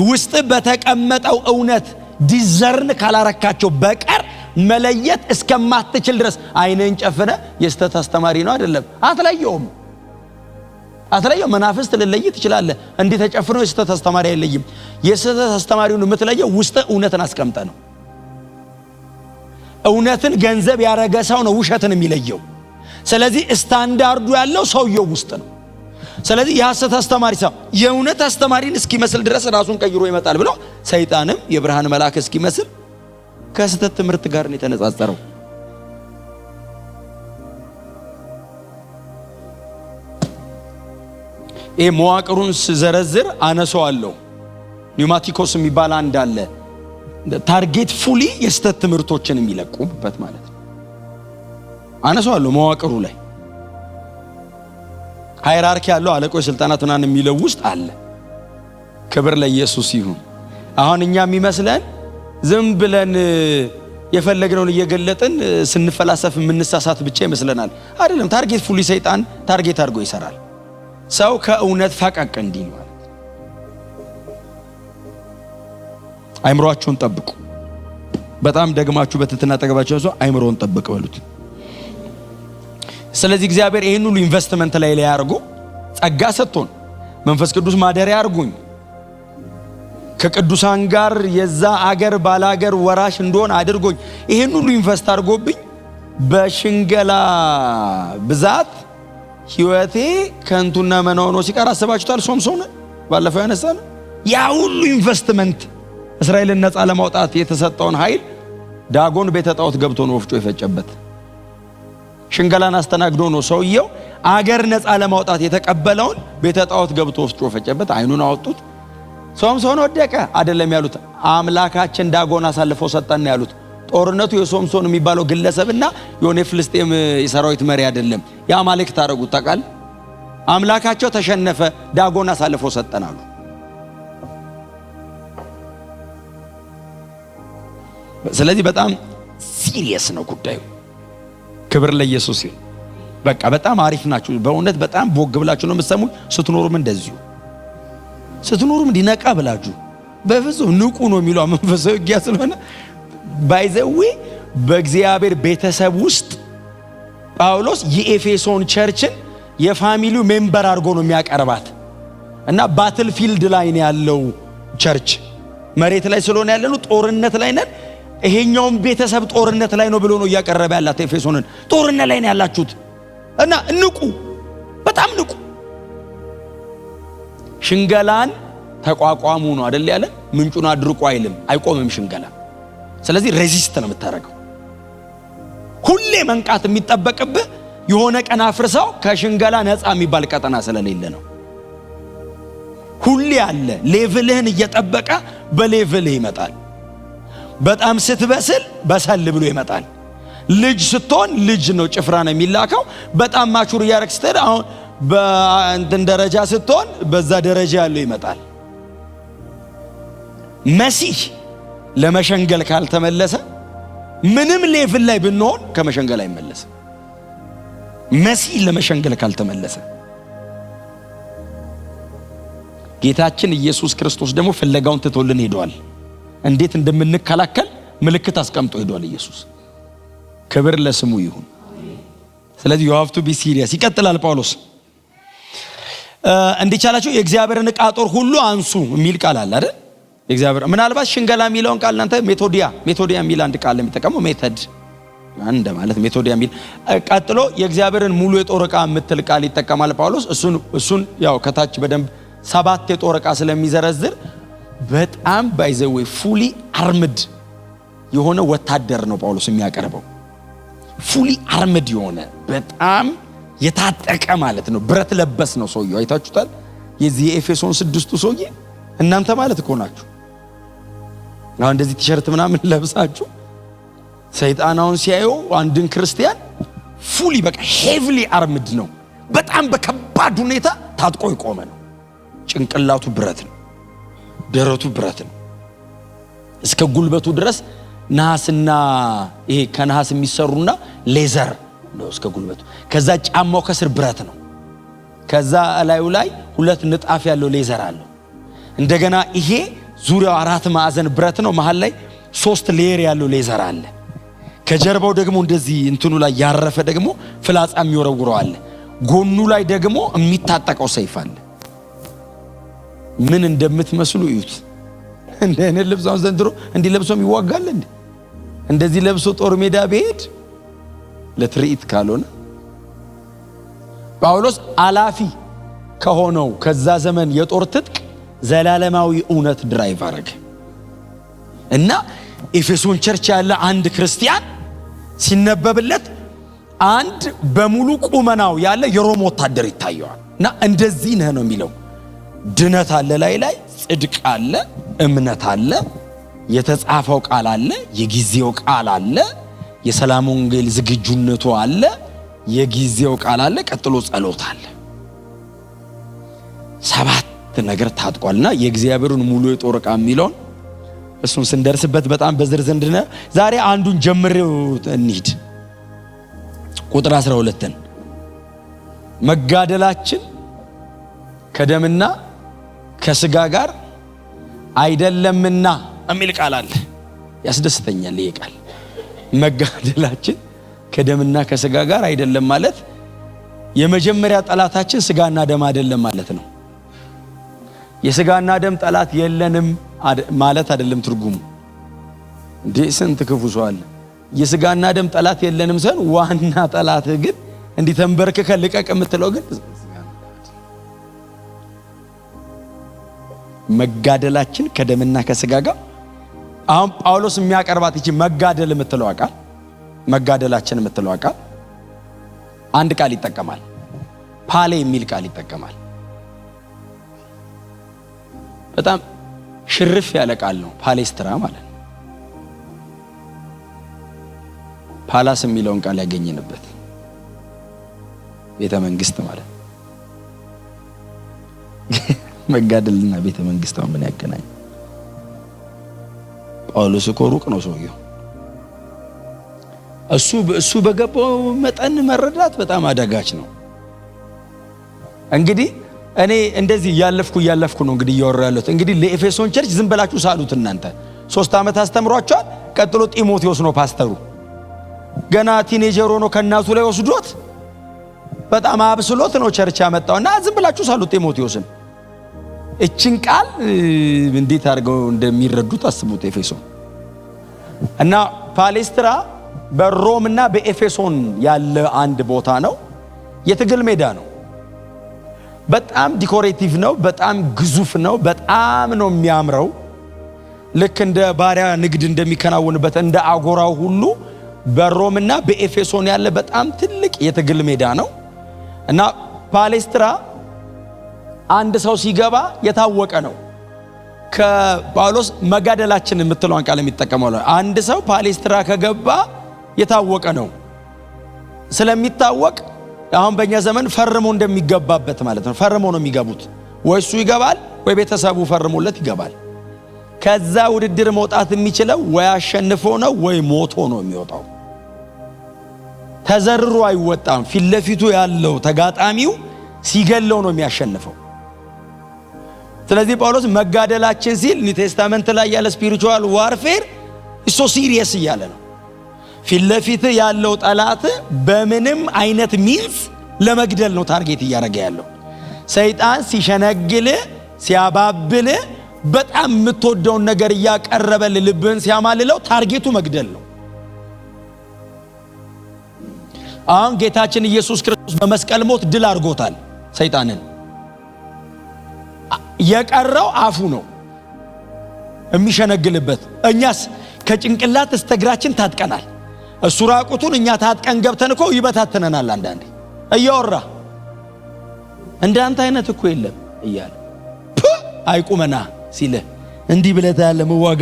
ውስጥ በተቀመጠው እውነት ዲዘርን ካላረካቸው በቀር መለየት እስከማትችል ድረስ አይነን ጨፍነ የስተት አስተማሪ ነው አይደለም አትለየውም። መናፍስት ልለይ ትችላለህ። እንዴ ተጨፍኖ የስተት አስተማሪ አይለይም። የስተት አስተማሪውን የምትለየው ውስጥ እውነትን አስቀምጠ ነው። እውነትን ገንዘብ ያረገ ሰው ነው ውሸትን የሚለየው። ስለዚህ ስታንዳርዱ ያለው ሰውየው ውስጥ ነው። ስለዚህ የሐሰት አስተማሪ ሰው የእውነት አስተማሪን እስኪመስል ድረስ ራሱን ቀይሮ ይመጣል ብሎ ሰይጣንም የብርሃን መልአክ እስኪመስል ከስተት ትምህርት ጋር ነው የተነጻጸረው። ይሄ መዋቅሩን ዘረዝር አነሳዋለሁ። ኒውማቲኮስ የሚባል አንድ አለ፣ ታርጌት ፉሊ የስተት ትምህርቶችን የሚለቁበት ማለት ነው። አነሳዋለሁ መዋቅሩ ላይ ሃይራርኪ ያለው አለቆች ስልጣናት ምናምን የሚለው ውስጥ አለ። ክብር ለኢየሱስ ይሁን። አሁን እኛ የሚመስለን ዝም ብለን የፈለግነውን እየገለጥን ስንፈላሰፍ የምንሳሳት ብቻ ይመስለናል። አይደለም። ታርጌት ፉሊ ሰይጣን ታርጌት አድርጎ ይሰራል። ሰው ከእውነት ፈቀቅ እንዲል ማለት። አይምሮአችሁን ጠብቁ። በጣም ደግማችሁ በትትና ጠገባችሁ ሰው አይምሮን ጠብቅ በሉት። ስለዚህ እግዚአብሔር ይሄን ሁሉ ኢንቨስትመንት ላይ ያርጉ ጸጋ ሰጥቶን መንፈስ ቅዱስ ማደሪያ ያርጉኝ ከቅዱሳን ጋር የዛ አገር ባላገር ወራሽ እንደሆነ አድርጎኝ ይሄን ሁሉ ኢንቨስት አድርጎብኝ በሽንገላ ብዛት ህይወቴ ከንቱና መናወኖ ሲቀር አስባችኋል? ሶምሶን ባለፈው ያነሳን ያ ሁሉ ኢንቨስትመንት እስራኤልን ነፃ ለማውጣት የተሰጠውን ኃይል ዳጎን ቤተ ጣዖት ገብቶ ነው ወፍጮ የፈጨበት። ሽንገላን አስተናግዶ ነው ሰውየው አገር ነፃ ለማውጣት የተቀበለውን ቤተ ጣዖት ገብቶ ወፍጮ ፈጨበት። አይኑን አወጡት። ሶምሶን ወደቀ አይደለም ያሉት፣ አምላካችን ዳጎን አሳልፎ ሰጠን ያሉት። ጦርነቱ የሶምሶን የሚባለው ግለሰብና የሆነ ፍልስጤም የሰራዊት መሪ አይደለም፣ የአማልክት ታረጉት ታቃል። አምላካቸው ተሸነፈ፣ ዳጎን አሳልፎ ሰጠን አሉ። ስለዚህ በጣም ሲሪየስ ነው ጉዳዩ። ክብር ለኢየሱስ ይሁን። በቃ በጣም አሪፍ ናችሁ በእውነት በጣም ቦግ ብላችሁ ነው የምትሰሙ። ስትኖሩም እንደዚሁ ስትኖሩም እንዲነቃ ብላችሁ በፍጹም ንቁ ነው የሚለው መንፈሳዊ ውጊያ ስለሆነ ባይዘዊ በእግዚአብሔር ቤተሰብ ውስጥ ጳውሎስ የኤፌሶን ቸርችን የፋሚሊው ሜምበር አድርጎ ነው የሚያቀርባት እና ባትል ፊልድ ላይ ነው ያለው ቸርች መሬት ላይ ስለሆነ ያለነው ጦርነት ላይ ነን። ይሄኛውም ቤተሰብ ጦርነት ላይ ነው ብሎ ነው እያቀረበ ያላት ኤፌሶንን። ጦርነት ላይ ነው ያላችሁት እና ንቁ፣ በጣም ንቁ። ሽንገላን ተቋቋሙ ነው አይደል ያለ። ምንጩን አድርቁ አይልም፣ አይቆምም ሽንገላ። ስለዚህ ሬዚስት ነው የምታረገው። ሁሌ መንቃት የሚጠበቅብህ የሆነ ቀን አፍርሰው ከሽንገላ ነፃ የሚባል ቀጠና ስለሌለ ነው። ሁሌ አለ። ሌቭልህን እየጠበቀ በሌቭልህ ይመጣል። በጣም ስትበስል በሰል ብሎ ይመጣል። ልጅ ስትሆን ልጅ ነው ጭፍራ ነው የሚላከው። በጣም ማቹር እያረክ ስትሄድ አሁን በእንትን ደረጃ ስትሆን በዛ ደረጃ ያለው ይመጣል። መሲህ ለመሸንገል ካልተመለሰ ምንም ሌቭል ላይ ብንሆን ከመሸንገል አይመለስም። መሲህ ለመሸንገል ካልተመለሰ ጌታችን ኢየሱስ ክርስቶስ ደግሞ ፍለጋውን ትቶልን ሄዷል። እንዴት እንደምንከላከል ምልክት አስቀምጦ ሄዷል ኢየሱስ። ክብር ለስሙ ይሁን። ስለዚህ you have to be serious። ይቀጥላል ጳውሎስ እንዲቻላችሁ የእግዚአብሔርን ዕቃ ጦር ሁሉ አንሱ የሚል ቃል አለ አይደል? የእግዚአብሔር ምናልባት ሽንገላ የሚለውን ቃል እናንተ ሜቶዲያ የሚል አንድ ቃል የሚጠቀመው ሜተድ አንደ ማለት ሜቶዲያ የሚል ቀጥሎ የእግዚአብሔርን ሙሉ የጦር ዕቃ የምትል ቃል ይጠቀማል ጳውሎስ። እሱን ያው ከታች በደንብ 7 የጦር ዕቃ ስለሚዘረዝር በጣም ባይዘው ፉሊ አርምድ የሆነ ወታደር ነው ጳውሎስ የሚያቀርበው። ፉሊ አርምድ የሆነ በጣም የታጠቀ ማለት ነው። ብረት ለበስ ነው ሰውየው። አይታችሁታል? የዚህ ኤፌሶን 6ቱ ሰውዬ እናንተ ማለት እኮ ናችሁ። አሁን እንደዚህ ቲሸርት ምናምን ለብሳችሁ ሰይጣናውን ሲያየው አንድን ክርስቲያን ፉሊ በቃ ሄቪሊ አርምድ ነው። በጣም በከባድ ሁኔታ ታጥቆ የቆመ ነው። ጭንቅላቱ ብረት ነው፣ ደረቱ ብረት ነው፣ እስከ ጉልበቱ ድረስ ነሐስና ይሄ ከነሐስ የሚሰሩና ሌዘር ነው እስከ ጉልበቱ። ከዛ ጫማው ከስር ብረት ነው። ከዛ ላዩ ላይ 2 ንጣፍ ያለው ሌዘር አለው። እንደገና ይሄ ዙሪያው 4 ማዕዘን ብረት ነው። መሃል ላይ 3 ሌየር ያለው ሌዘር አለ። ከጀርባው ደግሞ እንደዚህ እንትኑ ላይ ያረፈ ደግሞ ፍላጻ የሚወረውረው አለ። ጎኑ ላይ ደግሞ የሚታጠቀው ሰይፍ አለ። ምን እንደምትመስሉ እዩት። እንደኔ ልብሳው ዘንድሮ እንዲህ ለብሶም ይዋጋል እንዴ? እንደዚህ ለብሶ ጦር ሜዳ ቢሄድ ለትርኢት ካልሆነ ጳውሎስ አላፊ ከሆነው ከዛ ዘመን የጦር ትጥቅ ዘላለማዊ እውነት ድራይቭ አረገ እና ኤፌሶን ቸርች ያለ አንድ ክርስቲያን ሲነበብለት አንድ በሙሉ ቁመናው ያለ የሮም ወታደር ይታየዋል። እና እንደዚህ ነህ ነው የሚለው። ድነት አለ፣ ላይ ጽድቅ አለ፣ እምነት አለ፣ የተጻፈው ቃል አለ፣ የጊዜው ቃል አለ፣ የሰላም ወንጌል ዝግጁነቱ አለ፣ የጊዜው ቃል አለ፣ ቀጥሎ ጸሎት አለ። 7 ነገር ታጥቋልና የእግዚአብሔርን ሙሉ የጦር ዕቃ የሚለውን እሱን ስንደርስበት በጣም በዝርዝር እንድነ ዛሬ አንዱን ጀምሬው እንሂድ። ቁጥር 12 መጋደላችን ከደምና ከስጋ ጋር አይደለምና የሚል ቃል አለ። ያስደስተኛል ይሄ ቃል። መጋደላችን ከደምና ከስጋ ጋር አይደለም ማለት የመጀመሪያ ጠላታችን ስጋና ደም አይደለም ማለት ነው። የስጋና ደም ጠላት የለንም ማለት አይደለም ትርጉሙ። እንዴ ስንት ክፉ ሰው አለ። የስጋና ደም ጠላት የለንም ሳይሆን ዋና ጠላት ግን እንዲህ ተንበርክከ ልቀቅ የምትለው ግን መጋደላችን ከደምና ከስጋ ጋር። አሁን ጳውሎስ የሚያቀርባት እቺ መጋደል የምትለው ቃል መጋደላችን የምትለው ቃል አንድ ቃል ይጠቀማል። ፓሌ የሚል ቃል ይጠቀማል። በጣም ሽርፍ ያለ ቃል ነው ፓሌስትራ ማለት ነው። ፓላስ የሚለውን ቃል ያገኘንበት ቤተ መንግስት ማለት መጋደልና ቤተ መንግስት ምን ያገናኝ? ጳውሎስ እኮ ሩቅ ነው ሰውየው። እሱ በገባው መጠን መረዳት በጣም አደጋች ነው። እንግዲህ እኔ እንደዚህ ያለፍኩ ነው እንግዲህ እያወራለሁት። እንግዲህ ለኤፌሶን ቸርች ዝም ብላችሁ ሳሉት እናንተ 3 ዓመት አስተምሯቸዋል። ቀጥሎ ጢሞቴዎስ ነው ፓስተሩ። ገና ቲኔጀር ሆኖ ከናቱ ላይ ወስዶት በጣም አብስሎት ነው ቸርች ያመጣውና ዝም ብላችሁ ሳሉት ጢሞቴዎስን። እችን ቃል እንዴት አድርገው እንደሚረዱት አስቡት። ኤፌሶን እና ፓሌስትራ በሮምና በኤፌሶን ያለ አንድ ቦታ ነው። የትግል ሜዳ ነው። በጣም ዲኮሬቲቭ ነው። በጣም ግዙፍ ነው። በጣም ነው የሚያምረው። ልክ እንደ ባሪያ ንግድ እንደሚከናወንበት እንደ አጎራው ሁሉ በሮምና በኤፌሶን ያለ በጣም ትልቅ የትግል ሜዳ ነው እና ፓሌስትራ አንድ ሰው ሲገባ የታወቀ ነው። ከጳውሎስ መጋደላችን የምትለውን ቃል የሚጠቀመው አንድ ሰው ፓሌስትራ ከገባ የታወቀ ነው። ስለሚታወቅ አሁን በእኛ ዘመን ፈርሞ እንደሚገባበት ማለት ነው። ፈርሞ ነው የሚገቡት። ወይ እሱ ይገባል ወይ ቤተሰቡ ፈርሞለት ይገባል። ከዛ ውድድር መውጣት የሚችለው ወይ አሸንፎ ነው ወይ ሞቶ ነው የሚወጣው። ተዘርሮ አይወጣም። ፊት ለፊቱ ያለው ተጋጣሚው ሲገለው ነው የሚያሸንፈው። ስለዚህ ጳውሎስ መጋደላችን ሲል ኒው ቴስታመንት ላይ ያለ ስፒሪቹዋል ዋርፌር እሱ ሲሪየስ እያለ ነው። ፊት ለፊት ያለው ጠላት በምንም አይነት ሚንስ ለመግደል ነው ታርጌት እያደረገ ያለው። ሰይጣን ሲሸነግል ሲያባብል በጣም የምትወደውን ነገር እያቀረበል ልብን ሲያማልለው ታርጌቱ መግደል ነው። አሁን ጌታችን ኢየሱስ ክርስቶስ በመስቀል ሞት ድል አድርጎታል ሰይጣንን። የቀረው አፉ ነው የሚሸነግልበት። እኛስ ከጭንቅላት እስከ እግራችን ታጥቀናል። እሱ ራቁቱን እኛ ታጥቀን ገብተን እኮ ይበታተነናል። አንዳንዴ እያወራ እንዳንተ አይነት እኮ የለም እያለ አይቁመና ሲለ እንዲህ ብለህ ያለ መዋጋ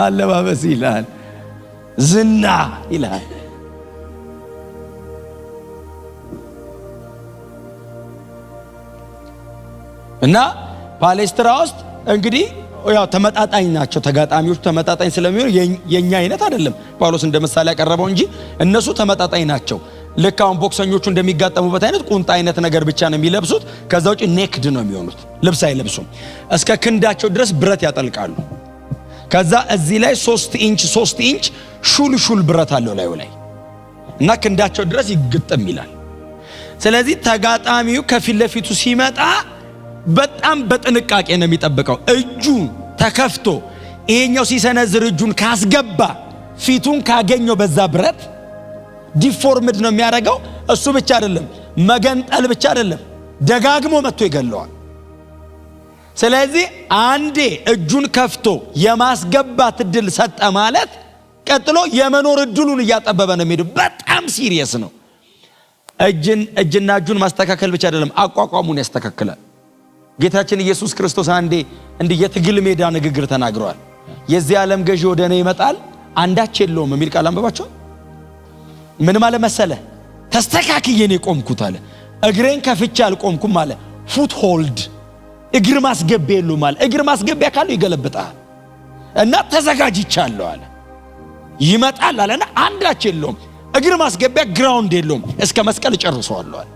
አለባበስ ይላል፣ ዝና ይላል። እና ፓሌስትራ ውስጥ እንግዲህ ያው ተመጣጣኝ ናቸው ተጋጣሚዎች። ተመጣጣኝ ስለሚሆን የኛ አይነት አይደለም ጳውሎስ እንደ ምሳሌ ያቀረበው እንጂ እነሱ ተመጣጣኝ ናቸው። ልክ አሁን ቦክሰኞቹ እንደሚጋጠሙበት አይነት ቁንጣ አይነት ነገር ብቻ ነው የሚለብሱት። ከዛ ውጪ ኔክድ ነው የሚሆኑት። ልብስ አይለብሱም። እስከ ክንዳቸው ድረስ ብረት ያጠልቃሉ። ከዛ እዚህ ላይ 3 ኢንች ሹል ብረት አለው ላይ እና ክንዳቸው ድረስ ይግጥም ይላል። ስለዚህ ተጋጣሚው ከፊት ለፊቱ ሲመጣ በጣም በጥንቃቄ ነው የሚጠብቀው። እጁን ተከፍቶ ይሄኛው ሲሰነዝር እጁን ካስገባ ፊቱን ካገኘው በዛ ብረት ዲፎርምድ ነው የሚያደርገው። እሱ ብቻ አይደለም መገንጠል ብቻ አይደለም ደጋግሞ መጥቶ ይገለዋል። ስለዚህ አንዴ እጁን ከፍቶ የማስገባት እድል ሰጠ ማለት ቀጥሎ የመኖር እድሉን እያጠበበ ነው የሚሄደው። በጣም ሲሪየስ ነው። እጅና እጁን ማስተካከል ብቻ አይደለም አቋቋሙን ያስተካክላል። ጌታችን ኢየሱስ ክርስቶስ አንዴ እንዲህ የትግል ሜዳ ንግግር ተናግሯል። የዚህ ዓለም ገዢ ወደ እኔ ይመጣል አንዳች የለውም የሚል ቃል አንበባቸው። ምን ማለት መሰለ? ተስተካክዬ ነው የቆምኩት አለ። እግሬን ከፍቼ አልቆምኩም አለ። ፉት ሆልድ እግር ማስገቢያ የለውም አለ። እግር ማስገቢያ ካለው ይገለብጣል እና ተዘጋጅቻለሁ አለ። ይመጣል አለና አንዳች የለውም። እግር ማስገቢያ ግራውንድ የለውም። እስከ መስቀል ጨርሰዋለሁ አለ።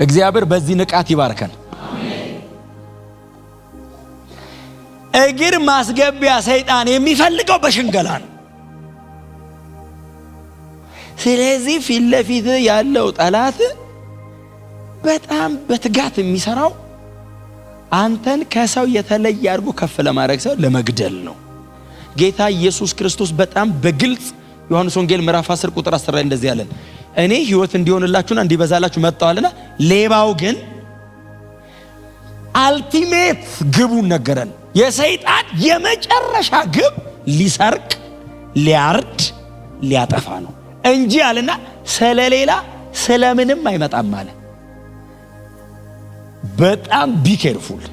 እግዚአብሔር በዚህ ንቃት ይባርከን። አሜን። እግር ማስገቢያ ሰይጣን የሚፈልገው በሽንገላ ነው። ስለዚህ ፊት ለፊት ያለው ጠላት በጣም በትጋት የሚሰራው አንተን ከሰው የተለየ አድርጎ ከፍ ለማድረግ ሰው ለመግደል ነው። ጌታ ኢየሱስ ክርስቶስ በጣም በግልጽ ዮሐንስ ወንጌል ምዕራፍ 10 ቁጥር 10 ላይ እንደዚህ ያለን እኔ ሕይወት እንዲሆንላችሁና እንዲበዛላችሁ መጣዋልና ሌባው ግን አልቲሜት ግቡን ነገረን። የሰይጣን የመጨረሻ ግብ ሊሰርቅ፣ ሊያርድ፣ ሊያጠፋ ነው እንጂ አለና ስለሌላ ስለምንም አይመጣም አለ። በጣም ቢኬርፉል።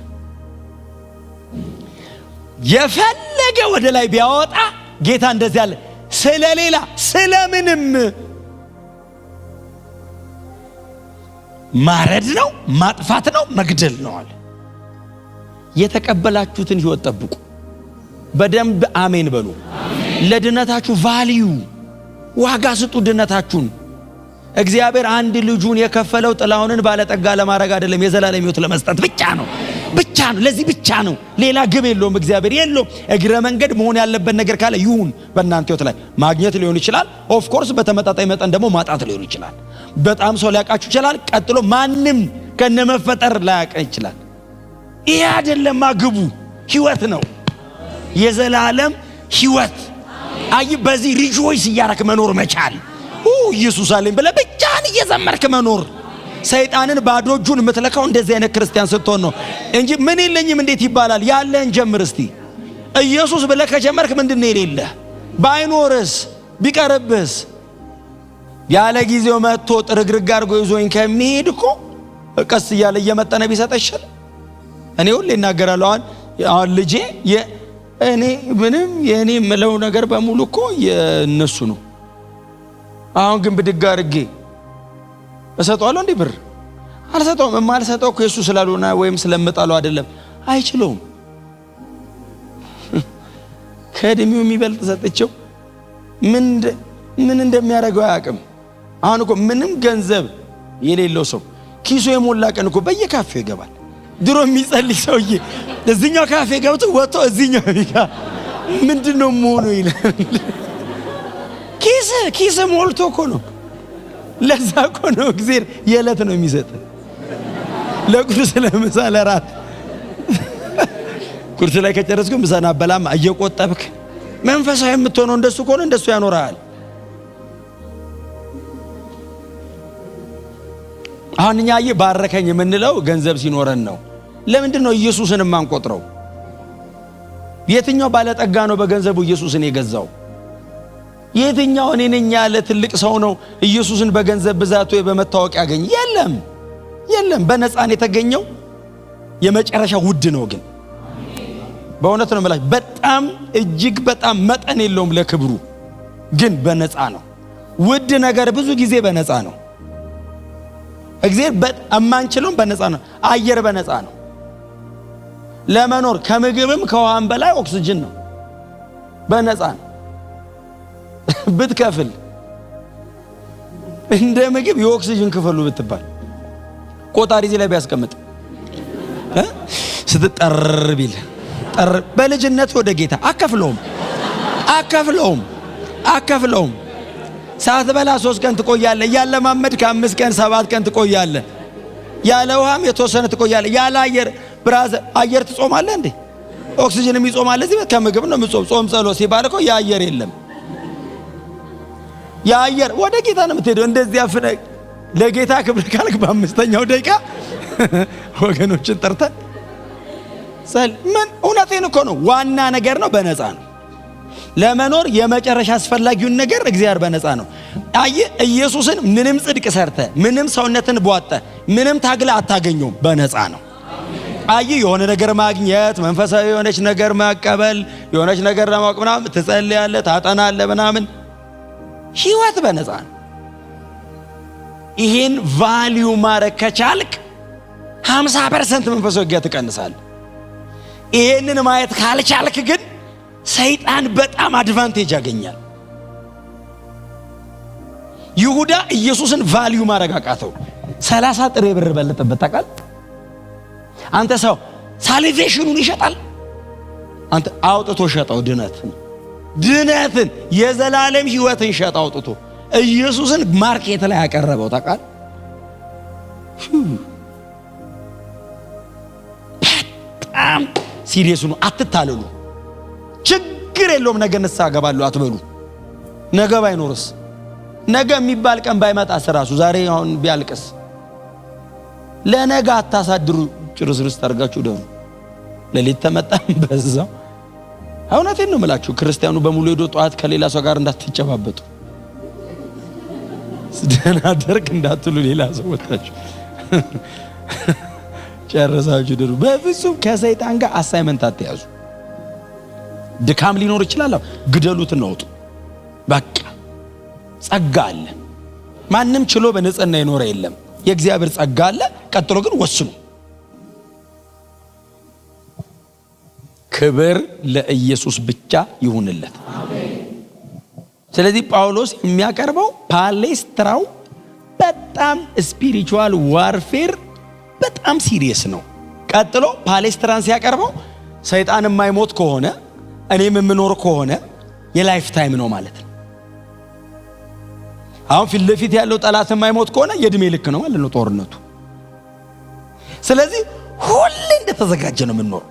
የፈለገ ወደ ላይ ቢያወጣ ጌታ እንደዚህ አለ፣ ስለሌላ ስለምንም ማረድ ነው፣ ማጥፋት ነው፣ መግደል ነው አለ። የተቀበላችሁትን ሕይወት ጠብቁ። በደንብ አሜን በሉ። ለድነታችሁ ቫልዩ ዋጋ ስጡ። ድነታችሁን እግዚአብሔር አንድ ልጁን የከፈለው ጥላሁንን ባለጠጋ ለማድረግ አይደለም፣ የዘላለም ሕይወት ለመስጠት ብቻ ነው። ለዚህ ብቻ ነው። ሌላ ግብ የለውም። እግዚአብሔር የለውም። እግረ መንገድ መሆን ያለበት ነገር ካለ ይሁን። በእናንተ ሕይወት ላይ ማግኘት ሊሆን ይችላል። ኦፍ ኮርስ በተመጣጣኝ መጠን ደግሞ ማጣት ሊሆን ይችላል። በጣም ሰው ሊያውቃችሁ ይችላል። ቀጥሎ ማንም ከነመፈጠር ላያውቅ ይችላል። ይሄ አይደለም ግቡ፣ ህይወት ነው፣ የዘላለም ህይወት። አይ በዚህ ሪጆይስ እያረክ መኖር መቻል። ኢየሱስ አለኝ ብለህ ብቻህን እየዘመርክ መኖር። ሰይጣንን ባዶ እጁን የምትለካው እንደዚህ አይነት ክርስቲያን ስትሆን ነው እንጂ ምን የለኝም እንዴት ይባላል? ያለህን ጀምር እስቲ። ኢየሱስ ብለህ ከጀመርክ ምንድነው የሌለህ? ባይኖርስ ቢቀርብስ? ያለ ጊዜው መጥቶ ጥርግርግ አድርጎ ይዞኝ ከሚሄድ እኮ ቀስ እያለ እየመጠነ ቢሰጠሽል። እኔ ሁሌ እናገራለሁ። አሁን ልጄ እኔ ምንም የኔ የምለው ነገር በሙሉ እኮ የነሱ ነው። አሁን ግን ብድግ አድርጌ እሰጠዋለሁ እንዴ? ብር አልሰጠውም። የማልሰጠው እኮ የሱ ስላልሆነ ወይም ስለምጣለው አይደለም፣ አይችለውም። ከእድሜው የሚበልጥ ሰጥቼው ምን እንደሚያደርገው አያውቅም። አሁን እኮ ምንም ገንዘብ የሌለው ሰው ኪሱ የሞላ ቀን እኮ በየካፌው ይገባል። ድሮ የሚጸልይ ሰውዬ እዚህኛው ካፌ ገብቶ ወጥቶ እዚህኛው ምንድነው መሆኑ ይላል። ኪስ ሞልቶ እኮ ነው። ለዛ እኮ ነው እግዚአብሔር የዕለት ነው የሚሰጥ፣ ለቁርስ ለምሳ ለራት። ቁርስ ላይ ከጨረስኩ ምሳና በላም እየቆጠብክ መንፈሳዊ የምትሆነው እንደሱ ከሆነ እንደሱ ያኖራል። አሁን እኛ ባረከኝ የምንለው ገንዘብ ሲኖረን ነው። ለምንድን ነው ኢየሱስን ማንቆጥረው? የትኛው ባለጠጋ ነው በገንዘቡ ኢየሱስን የገዛው? የትኛው እኔ ነኝ ያለ ትልቅ ሰው ነው ኢየሱስን በገንዘብ ብዛቱ በመታወቅ ያገኘ? የለም። በነፃ ነው የተገኘው። የመጨረሻ ውድ ነው ግን በእውነት ነው የምላችሁ፣ በጣም እጅግ በጣም መጠን የለውም ለክብሩ፣ ግን በነፃ ነው። ውድ ነገር ብዙ ጊዜ በነፃ ነው። እግዚአብሔር በጣም ማንችለው በነፃ ነው። አየር በነፃ ነው። ለመኖር ከምግብም ከውሃም በላይ ኦክሲጅን ነው፣ በነፃ ነው። ብትከፍል እንደ ምግብ የኦክሲጅን ክፈሉ ብትባል ቆጣሪ እዚህ ላይ ቢያስቀምጥ ስትጠር ቢል በልጅነት ወደ ጌታ አከፍለውም ሳትበላ 3 ቀን ትቆያለህ። ያለ ማመድ ከ5 ቀን 7 ቀን ትቆያለህ። ያለ ውሃም የተወሰነ ትቆያለህ። ያለ አየር ብራዘር አየር ትጾማለህ እንዴ? ኦክሲጅንም ይጾማል። እዚህ ከምግብ ነው የምጾም። ጾም ጸሎት ሲባል እኮ የአየር የለም። የአየር ወደ ጌታ ነው የምትሄደው። እንደዚህ አፍነ ለጌታ ክብር ካልክ በ5ኛው ደቂቃ ወገኖችን ጠርተን ምን እውነቴን እኮ ነው። ዋና ነገር ነው፣ በነፃ ነው። ለመኖር የመጨረሻ አስፈላጊውን ነገር እግዚአብሔር በነፃ ነው። ኢየሱስን ምንም ጽድቅ ሰርተ ምንም ሰውነትን ቧጠ ምንም ታግለ አታገኘውም፣ በነፃ ነው። የሆነ ነገር ማግኘት መንፈሳዊ የሆነች ነገር ማቀበል የሆነች ነገር ለማወቅ ምናምን ትጸልያለህ፣ ታጠናለህ ምናምን፣ ህይወት በነፃ ነው። ይሄን ቫልዩ ማረግ ከቻልክ 50% መንፈሳዊ ግያ ትቀንሳለህ። ይሄንን ማየት ካልቻልክ ግን ሰይጣን በጣም አድቫንቴጅ ያገኛል። ይሁዳ ኢየሱስን ቫልዩ ማረግ አቃተው። 30 ጥሬ ብር በለጠበት። ታውቃል? አንተ ሰው ሳልቬሽኑን ይሸጣል፣ አንተ አውጥቶ ሸጠው። ድነትን የዘላለም ህይወትን ሸጠ አውጥቶ ኢየሱስን ማርኬት ላይ ያቀረበው። ታውቃል? በጣም ሲሪየስ ነው። አትታለሉ። ችግር የለውም። ነገ ንስሐ ገባለሁ አትበሉ። ነገ ባይኖርስ? ነገ የሚባል ቀን ባይመጣስ? ራሱ ዛሬ አሁን ቢያልቅስ ለነገ አታሳድሩ። ጭርስርስ ታርጋችሁ ደሩ። ለሊት ተመጣም በዛው። እውነቴን ነው የምላችሁ። ክርስቲያኑ በሙሉ ሄዶ ጧት ከሌላ ሰው ጋር እንዳትጨባበጡ፣ ደህና ደርግ እንዳትሉ፣ ሌላ ሰው ወጣችሁ ጨርሳችሁ ደሩ። በፍጹም ከሰይጣን ጋር አሳይመንት አትያዙ። ድካም ሊኖር ይችላል። ግደሉት ነው ወጡ። በቃ ጸጋ አለ። ማንም ችሎ በነጽና ይኖር የለም። የእግዚአብሔር ጸጋ አለ። ቀጥሎ ግን ወስኑ። ክብር ለኢየሱስ ብቻ ይሁንለት። አሜን። ስለዚህ ጳውሎስ የሚያቀርበው ፓሌስትራው በጣም ስፒሪቹዋል ዋርፌር በጣም ሲሪየስ ነው። ቀጥሎ ፓሌስትራን ሲያቀርበው ሰይጣን የማይሞት ከሆነ እኔም የምኖር ከሆነ የላይፍ ታይም ነው ማለት ነው። አሁን ፊት ለፊት ያለው ጠላት የማይሞት ከሆነ የእድሜ ልክ ነው ማለት ነው ጦርነቱ። ስለዚህ ሁሌ እንደተዘጋጀ ነው የምንኖር።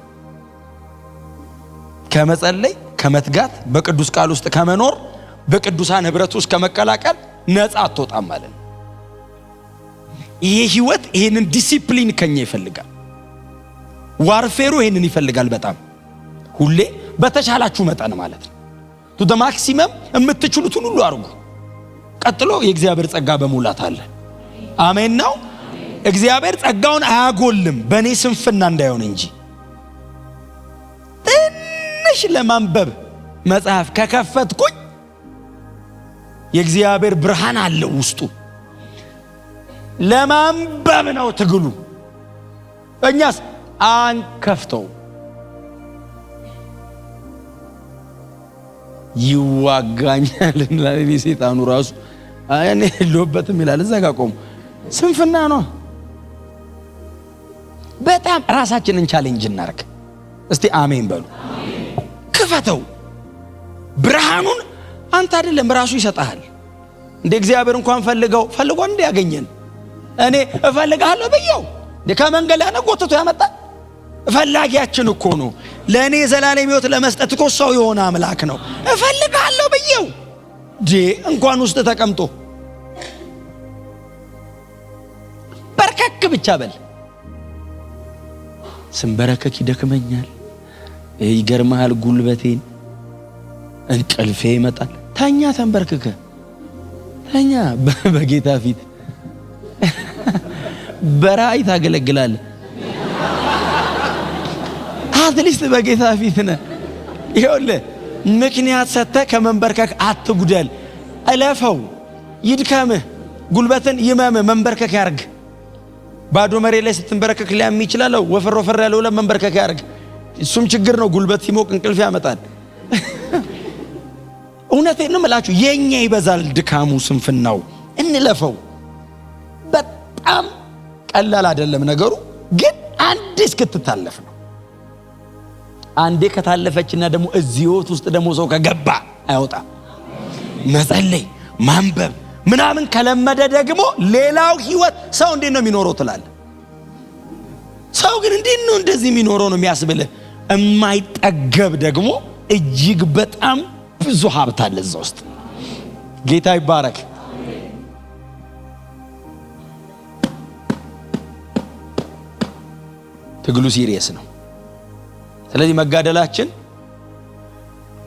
ከመጸለይ ከመትጋት በቅዱስ ቃል ውስጥ ከመኖር በቅዱሳን ህብረት ውስጥ ከመቀላቀል ነፃ አትወጣም ማለት ነው። ይሄ ህይወት ይሄንን ዲሲፕሊን ከኛ ይፈልጋል። ዋርፌሩ ይሄንን ይፈልጋል በጣም ሁሌ በተቻላችሁ መጠን ማለት ነው። ቱ ዘ ማክሲመም የምትችሉትን ሁሉ አድርጉ። ቀጥሎ የእግዚአብሔር ጸጋ በሙላት አለ። አሜን ነው። እግዚአብሔር ጸጋውን አያጎልም በእኔ ስንፍና እንዳይሆን እንጂ። ትንሽ ለማንበብ መጽሐፍ ከከፈትኩኝ የእግዚአብሔር ብርሃን አለው ውስጡ። ለማንበብ ነው ትግሉ። እኛስ አንከፍተው። ይዋጋኛል እንላለን። ሰይጣኑ ራሱ እኔ የለሁበትም ይላል። እዛ ጋር ቆሙ። ስንፍና ነው። በጣም ራሳችንን ቻሌንጅ እናርግ እስቲ። አሜን በሉ። ክፈተው። ብርሃኑን አንተ አይደለም ራሱ ይሰጣል። እንደ እግዚአብሔር እንኳን ፈልጎ እንደ ያገኘን እኔ እፈልጋለሁ ብየው ከመንገድ ላይ ጎትቶ ያመጣል። ፈላጊያችን እኮ ነው። ለእኔ ዘላለም ሕይወት ለመስጠት እኮ ሰው የሆነ አምላክ ነው። እፈልጋለሁ ብየው እንኳን ውስጥ ተቀምጦ በርከክ ብቻ በል። ስንበረከክ ይደክመኛል፣ ይገርምሃል፣ ጉልበቴን እንቅልፌ ይመጣል። ተኛ፣ ተንበርክከ ተኛ በጌታ ፊት በራእይ ታገለግላለህ። አትሊስት በጌታ ፊት ነህ። ይኸውልህ ምክንያት ሰጥተህ ከመንበርከክ አትጉደል። እለፈው፣ ይድከምህ፣ ጉልበትን ይመምህ፣ መንበርከክ ያርግ። ባዶ መሬት ላይ ስትንበረከክ ሊያም ይችላል። ወፈር ወፈር ያለው ለመንበርከክ ያርግ። እሱም ችግር ነው። ጉልበት ሲሞቅ እንቅልፍ ያመጣል። እውነቴን ነው የምላችሁ፣ የኛ ይበዛል ድካሙ፣ ስንፍናው። እንለፈው። በጣም ቀላል አይደለም ነገሩ፣ ግን አንዴ እስክትታለፍ ነው። አንዴ ከታለፈችና ደግሞ እዚህ ህይወት ውስጥ ደግሞ ሰው ከገባ አይወጣ። መጸለይ ማንበብ ምናምን ከለመደ ደግሞ ሌላው ህይወት ሰው እንዴት ነው የሚኖረው ትላል። ሰው ግን እንዴት ነው እንደዚህ የሚኖረው ነው የሚያስብልህ። የማይጠገብ ደግሞ እጅግ በጣም ብዙ ሀብት አለ እዛ ውስጥ። ጌታ ይባረክ። ትግሉ ሲሪየስ ነው። ስለዚህ መጋደላችን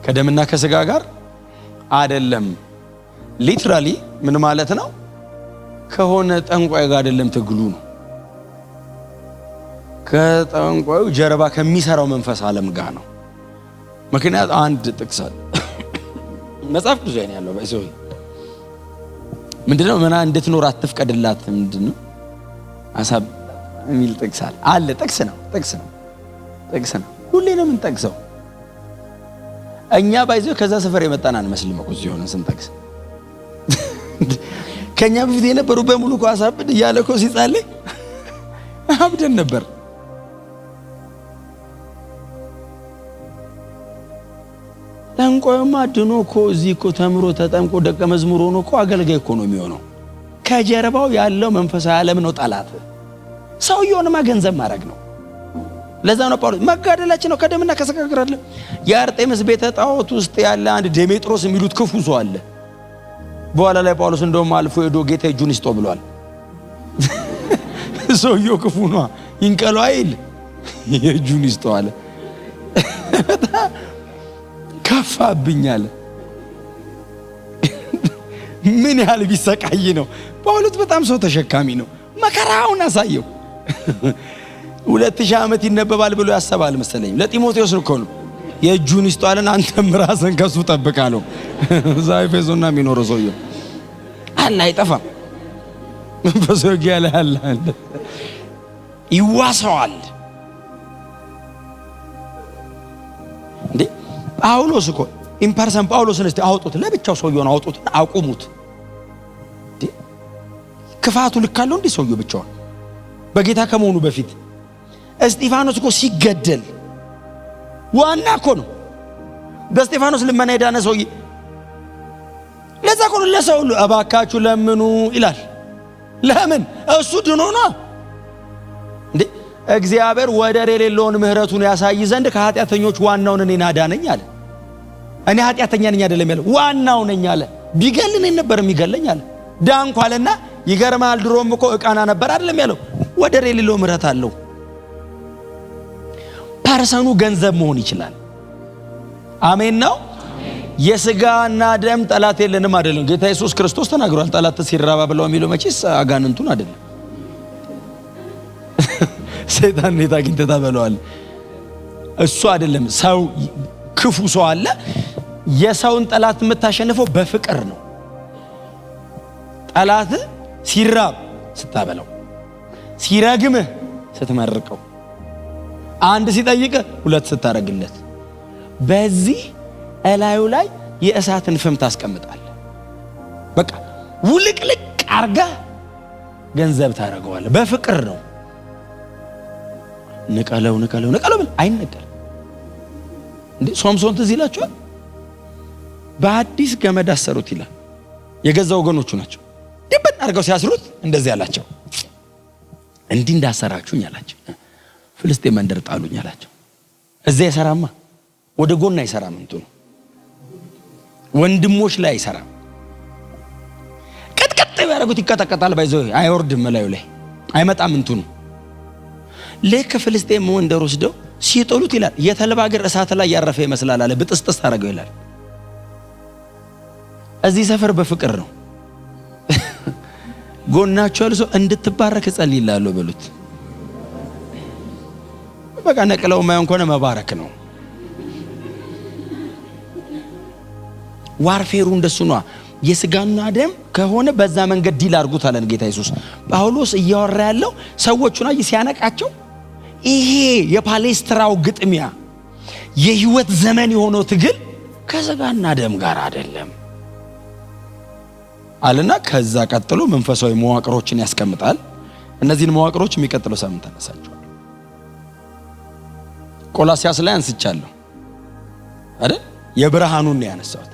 ከደምና ከስጋ ጋር አይደለም። ሊትራሊ ምን ማለት ነው? ከሆነ ጠንቋይ ጋር አይደለም ትግሉ ነው። ከጠንቋዩ ጀርባ ከሚሰራው መንፈስ ዓለም ጋር ነው። ምክንያት አንድ ጥቅስ መጽሐፍ ቅዱስ ላይ ያለው ባይሰው ምንድነው? መና እንድትኖር አትፍቀድላት ምንድነው? አሳብ የሚል ጥቅስ አለ። ጥቅስ ነው። ሁሌ ነው የምንጠቅሰው። እኛ ባይዘው ከዛ ሰፈር የመጣን አንመስልም እኮ እዚህ ሆነን ስንጠቅስ። ከኛ በፊት የነበሩ በሙሉ እኮ አሳብድ እያለ እኮ ሲጻለይ አብደን ነበር። ጠንቋዩማ ድኖ እኮ እዚህ እኮ ተምሮ ተጠምቆ ደቀ መዝሙር ሆኖ እኮ አገልጋይ እኮ ነው የሚሆነው። ከጀርባው ያለው መንፈሳዊ ዓለም ነው ጠላት። ሰውየውንማ ገንዘብ ማድረግ ነው። ለዛ ነው ጳውሎስ መጋደላችን ነው ከደምና ከስጋ ጋር አይደለም። የአርጤምስ ቤተ ጣዖት ውስጥ ያለ አንድ ዴሜጥሮስ የሚሉት ክፉ ሰው አለ። በኋላ ላይ ጳውሎስ እንደውም አልፎ ሄዶ ጌታ እጁን ይስጦ ብሏል። ሰውየው ክፉ ነው፣ ይንቀሉ አይል የእጁን ይስጦ አለ። ከፋብኛል። ምን ያህል ቢሰቃይ ነው። ጳውሎስ በጣም ሰው ተሸካሚ ነው። መከራውን አሳየው። 2000 ዓመት ይነበባል ብሎ ያሰባል መሰለኝ። ለጢሞቴዎስ እኮ ነው የእጁን ይስጦ አለን። አንተም ራስን ከሱ ጠብቃለሁ። ዛይ ፈዞና የሚኖረው ሰውየው አለ አይጠፋም። መንፈሳዊ ያለ አለ ይዋሰዋል እንዴ። ጳውሎስ እኮ ኢምፐርሰን ጳውሎስን እስቲ አውጡት፣ ለብቻው ሰውየውን አውጡት፣ አቁሙት። እንዴ ክፋቱ ልካለው እንዴ ሰውየው ብቻውን በጌታ ከመሆኑ በፊት። እስጢፋኖስ እኮ ሲገደል ዋና እኮ ነው። በእስጢፋኖስ ልመና የዳነ ሰውዬ ለዛ እኮ ነው ለሰው ሁሉ እባካችሁ ለምኑ ይላል። ለምን? እሱ ድኖ ነው እንዴ። እግዚአብሔር ወደር የሌለውን ምህረቱን ያሳይ ዘንድ ከኃጢአተኞች ዋናውን እኔን አዳነኝ አለ። እኔ ኃጢአተኛ ነኝ አይደለም ያለው፣ ዋናው ነኝ አለ። ቢገልን ነበር የሚገለኝ አለ። ዳንኩ አለና ይገርማል። ድሮም እኮ እቃና ነበር አይደለም ያለው፣ ወደር የሌለው ምህረት አለው። ፐርሰኑ ገንዘብ መሆን ይችላል። አሜን ነው። የሥጋና ደም ጠላት የለንም አይደለም። ጌታ ኢየሱስ ክርስቶስ ተናግሯል። ጠላት ሲራባ ብለው የሚለው መቼስ አጋንንቱን አይደለም። ሰይጣን ነው ታግኝተታ ብለዋል። እሱ አይደለም። ሰው ክፉ ሰው አለ። የሰውን ጠላት የምታሸንፈው በፍቅር ነው። ጠላት ሲራብ ስታበላው፣ ሲረግምህ ስትመርቀው፣ አንድ ሲጠይቅ ሁለት ስታረግለት፣ በዚህ እላዩ ላይ የእሳትን ፍም ታስቀምጣለህ። በቃ ውልቅልቅ አርጋ ገንዘብ ታረጋዋለህ። በፍቅር ነው። ንቀለው ንቀለው ንቀለው ብል አይነቀል እንዴ። ሶምሶን ትዝ ይላችኋል? በአዲስ ገመድ አሰሩት ይላል። የገዛ ወገኖቹ ናቸው። ድብን አርገው ሲያስሩት እንደዚህ ያላቸው፣ እንዲህ እንዳሰራችሁኝ አላቸው። ፍልስጤም መንደር ጣሉኝ አላቸው። እዚያ ይሰራማ ወደ ጎን አይሰራም። እንትኑ ወንድሞች ላይ አይሰራም። ቀጥቀጥ ያረጉት ይቀጠቀጣል። ባይዘው አይወርድም፣ ላዩ ላይ አይመጣም። እንትኑ ልክ ፍልስጤም መንደር ወስደው ሲጥሉት ይላል የተልባ እግር እሳት ላይ ያረፈ ይመስላል አለ። ብጥስጥስ ታረገው ይላል። እዚህ ሰፈር በፍቅር ነው። ጎናቸው ያለው ሰው እንድትባረክ ጸልይላለሁ በሉት። በቃ ነቅለው ማይሆን ከሆነ መባረክ ነው። ዋርፌሩ እንደሱ ነው። የሥጋና ደም ከሆነ በዛ መንገድ ዲል አድርጉት አለን ጌታ ኢየሱስ። ጳውሎስ እያወራ ያለው ሰዎቹና ሲያነቃቸው ይሄ የፓሌስትራው ግጥሚያ የህይወት ዘመን የሆነው ትግል ከሥጋና ደም ጋር አይደለም አለና ከዛ ቀጥሎ መንፈሳዊ መዋቅሮችን ያስቀምጣል። እነዚህን መዋቅሮች የሚቀጥለው ሳምንት አነሳቸዋለሁ። ቆላስያስ ላይ አንስቻለሁ አይደል? የብርሃኑን ነው ያነሳሁት።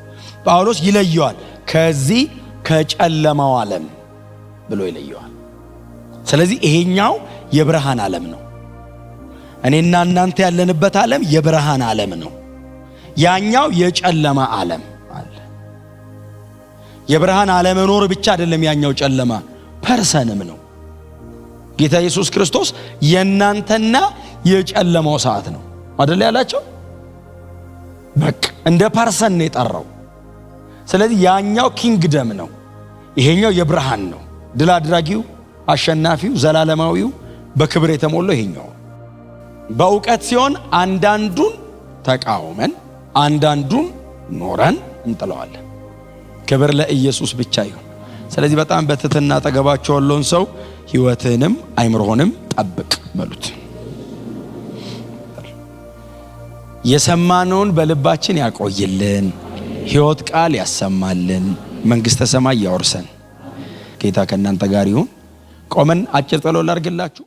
ጳውሎስ ይለየዋል። ከዚህ ከጨለማው ዓለም ብሎ ይለየዋል። ስለዚህ ይሄኛው የብርሃን ዓለም ነው። እኔና እናንተ ያለንበት ዓለም የብርሃን ዓለም ነው። ያኛው የጨለማ ዓለም አለ። የብርሃን ዓለመኖር ብቻ አይደለም ያኛው ጨለማ ፐርሰንም ነው። ጌታ ኢየሱስ ክርስቶስ የእናንተና የጨለማው ሰዓት ነው አይደል ያላቸው። በቃ እንደ ፐርሰን ነው የጠራው። ስለዚህ ያኛው ኪንግደም ነው፣ ይሄኛው የብርሃን ነው። ድል አድራጊው፣ አሸናፊው፣ ዘላለማዊው፣ በክብር የተሞላው ይሄኛው። በእውቀት ሲሆን አንዳንዱን ተቃውመን አንዳንዱን ኖረን እንጥለዋለን። ክብር ለኢየሱስ ብቻ ይሁን። ስለዚህ በጣም በትህትና አጠገባቸው ያለውን ሰው ሕይወትንም አይምሮህንም ጠብቅ በሉት። የሰማነውን በልባችን ያቆይልን፣ ሕይወት ቃል ያሰማልን፣ መንግሥተ ሰማይ ያወርሰን። ጌታ ከእናንተ ጋር ይሁን። ቆመን አጭር ጸሎት ላድርግላችሁ።